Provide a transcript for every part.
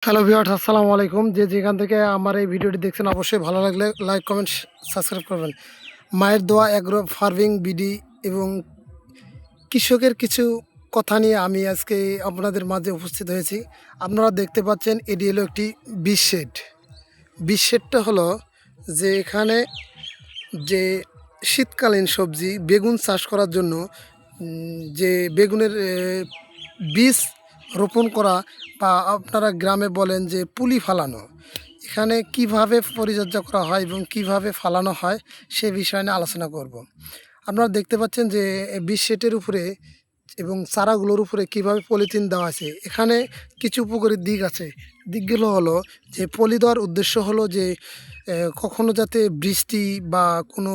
Hello viewers, আসসালামু আলাইকুম। যে যেখান থেকে আমার এই ভিডিওটি দেখছেন অবশ্যই ভালো লাগলে লাইক কমেন্ট সাবস্ক্রাইব করবেন। মায়ের দোয়া অ্যাগ্রো ফার্মিং বিডি এবং কৃষকের কিছু কথা নিয়ে আমি আজকে আপনাদের মাঝে উপস্থিত হয়েছি। আপনারা দেখতে পাচ্ছেন এটি হলো একটি বীজ শেড। বীজ শেডটা হলো যে এখানে যে শীতকালীন সবজি বেগুন চাষ করার জন্য যে বেগুনের বীজ রোপণ করা বা আপনারা গ্রামে বলেন যে পুলি ফালানো, এখানে কিভাবে পরিচর্যা করা হয় এবং কিভাবে ফালানো হয় সে বিষয় নিয়ে আলোচনা করব। আপনারা দেখতে পাচ্ছেন যে বীজ শেটের উপরে এবং চারাগুলোর উপরে কিভাবে পলিথিন দেওয়া আছে। এখানে কিছু উপকারী দিক আছে। দিকগুলো হলো যে পলি দেওয়ার উদ্দেশ্য হলো যে কখনো যাতে বৃষ্টি বা কোনো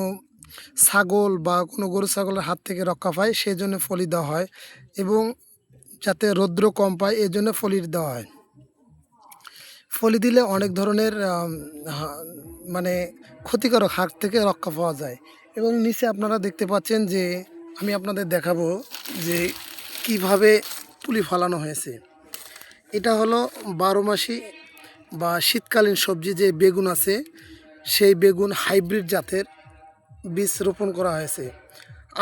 ছাগল বা কোনো গরু ছাগলের হাত থেকে রক্ষা পায় সেই জন্য ফলি দেওয়া হয়, এবং যাতে রৌদ্র কম পায় এই জন্য ফলি দেওয়া হয়। ফলি দিলে অনেক ধরনের মানে ক্ষতিকারক হাত থেকে রক্ষা পাওয়া যায়। এবং নিচে আপনারা দেখতে পাচ্ছেন যে আমি আপনাদের দেখাবো যে কিভাবে পুলি ফলানো হয়েছে। এটা হলো 12 মাসি বা শীতকালীন সবজি যে বেগুন আছে, সেই বেগুন হাইব্রিড জাতের বীজ রোপণ করা হয়েছে।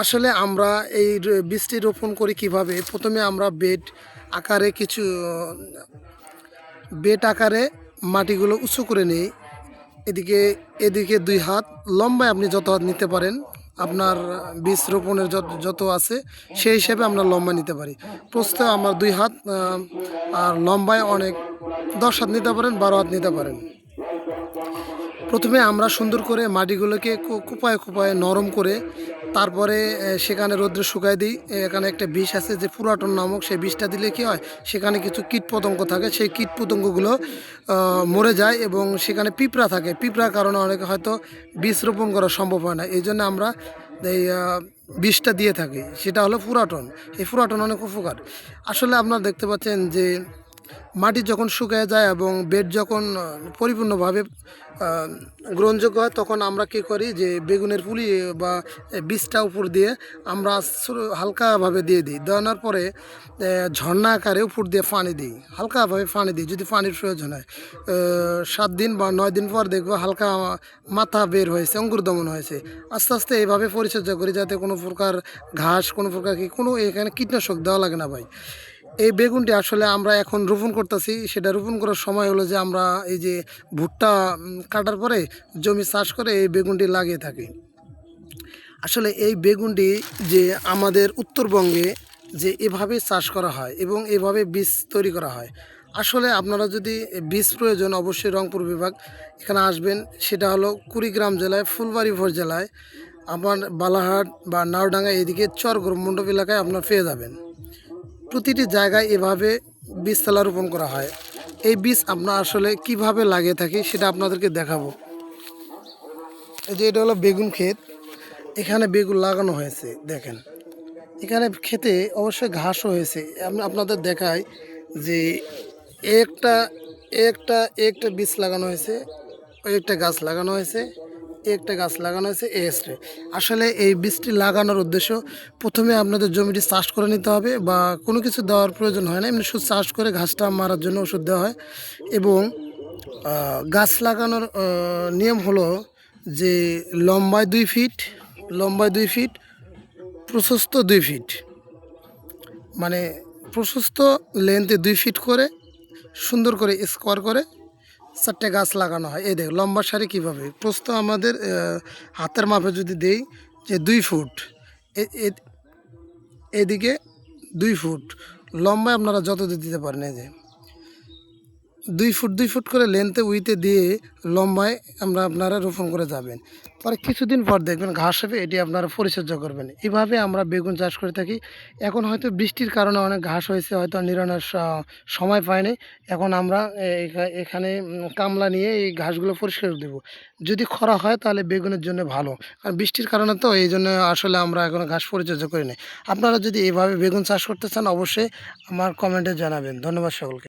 আসলে আমরা এই বীজটি রোপণ করি কিভাবে? প্রথমে আমরা বেড আকারে মাটিগুলো উঁচু করে নিই। এদিকে এদিকে 2 হাত লম্বায় আপনি যত হাত নিতে পারেন, আপনার বীজ রোপণের যত আছে সেই হিসেবে আমরা লম্বা নিতে পারি। প্রস্থে আমরা 2 হাত, আর লম্বায় অনেক 10 হাত নিতে পারেন, 12 হাত নিতে পারেন। প্রথমে আমরা সুন্দর করে মাটিগুলোকে কুপায়ে কুপায়ে নরম করে তারপরে সেখানে রৌদ্রে শুকাই দিই। এখানে একটা বিষ আছে যে পুরাটন নামক, সেই বিষটা দিলে কি হয়, সেখানে কিছু কীটপতঙ্গ থাকে, সেই কীটপতঙ্গগুলো মরে যায় এবং সেখানে পিঁপড়া থাকে। পিঁপড়ার কারণে অনেকে হয়তো বীজ রোপণ করা সম্ভব হয় না। এই জন্য আমরা এই বিষটা দিয়ে থাকি, সেটা হলো পুরাটন। এই পুরাটন অনেক উপকার। আসলে আপনারা দেখতে পাচ্ছেন যে মাটি যখন শুকিয়ে যায় এবং বেড যখন পরিপূর্ণভাবে গ্রহণযোগ্য হয়, তখন আমরা কী করি যে বেগুনের পুলি বা বীজটা উপর দিয়ে আমরা হালকাভাবে দিয়ে দিই। দেওয়ানোর পরে ঝর্ণা আকারে উপর দিয়ে পানি দিই, হালকাভাবে পানি দিই যদি পানির প্রয়োজন হয়। 7 দিন বা 9 দিন পর দেখবো হালকা মাথা বের হয়েছে, অঙ্কুর দমন হয়েছে। আস্তে আস্তে এইভাবে পরিচর্যা করি যাতে কোনো প্রকার ঘাস, কোনো প্রকার কোনো এখানে কীটনাশক দেওয়া লাগে না ভাই। এই বেগুনটি আসলে আমরা এখন রোপণ করতেছি। সেটা রোপণ করার সময় হলো যে আমরা এই যে ভুট্টা কাটার পরে জমি চাষ করে এই বেগুনটি লাগিয়ে থাকি। আসলে এই বেগুনটি যে আমাদের উত্তরবঙ্গে যে এভাবে চাষ করা হয় এবং এভাবে বীজ তৈরি করা হয়। আসলে আপনারা যদি বীজ প্রয়োজন, অবশ্যই রংপুর বিভাগ এখানে আসবেন। সেটা হলো কুড়িগ্রাম জেলায় ফুলবাড়ি উপজেলায় আমার বালাহাট বা নাওডাঙ্গা এদিকে চরগড় মণ্ডপ এলাকায় আপনার পেয়ে যাবেন। প্রতিটি জায়গায় এভাবে বীজতলা রোপণ করা হয়। এই বীজ আমরা আসলে কিভাবে লাগিয়ে থাকি সেটা আপনাদেরকে দেখাবো। এই যে এটা হলো বেগুন ক্ষেত, এখানে বেগুন লাগানো হয়েছে। দেখেন এখানে ক্ষেতে অবশ্যই ঘাসও হয়েছে। আপনাদের দেখায় যে একটা একটা একটা বীজ লাগানো হয়েছে, ওই একটা গাছ লাগানো হয়েছে, একটা গাছ লাগানো হয়েছে এই এক্সট্রে। আসলে এই বীজটি লাগানোর উদ্দেশ্য, প্রথমে আপনাদের জমিটি চাষ করে নিতে হবে বা কোনো কিছু দেওয়ার প্রয়োজন হয় না, এমনি শুধু চাষ করে ঘাসটা মারার জন্য ওষুধ দেওয়া হয়। এবং গাছ লাগানোর নিয়ম হলো যে লম্বায় 2 ফিট, লম্বায় 2 ফিট, প্রশস্ত 2 ফিট, মানে প্রশস্ত লেন্থে 2 ফিট করে সুন্দর করে স্কোয়ার করে 4টে গাছ লাগানো হয়। এই দেখ লম্বা সারি কীভাবে, প্রস্থ আমাদের হাতের মাপে যদি দেই যে 2 ফুট, এদিকে 2 ফুট লম্বায় আপনারা যত দিতে পারেন। এই যে 2 ফুট করে লেন্থে উইতে দিয়ে লম্বায় আপনারা রোপণ করে যাবেন। পরে কিছুদিন পর দেখবেন ঘাস হবে, এটি আপনারা পরিচর্যা করবেন। এভাবে আমরা বেগুন চাষ করে থাকি। এখন হয়তো বৃষ্টির কারণে অনেক ঘাস হয়েছে, হয়তো নিরানোর সময় পায়নি। এখন আমরা এখানে কামলা নিয়ে এই ঘাসগুলো পরিষ্কার করে দেবো। যদি খরা হয় তাহলে বেগুনের জন্য ভালো, কারণ বৃষ্টির কারণে তো এই জন্য আসলে আমরা এখন ঘাস পরিচর্যা করি না। আপনারা যদি এভাবে বেগুন চাষ করতে চান অবশ্যই আমার কমেন্টে জানাবেন। ধন্যবাদ সকলকে।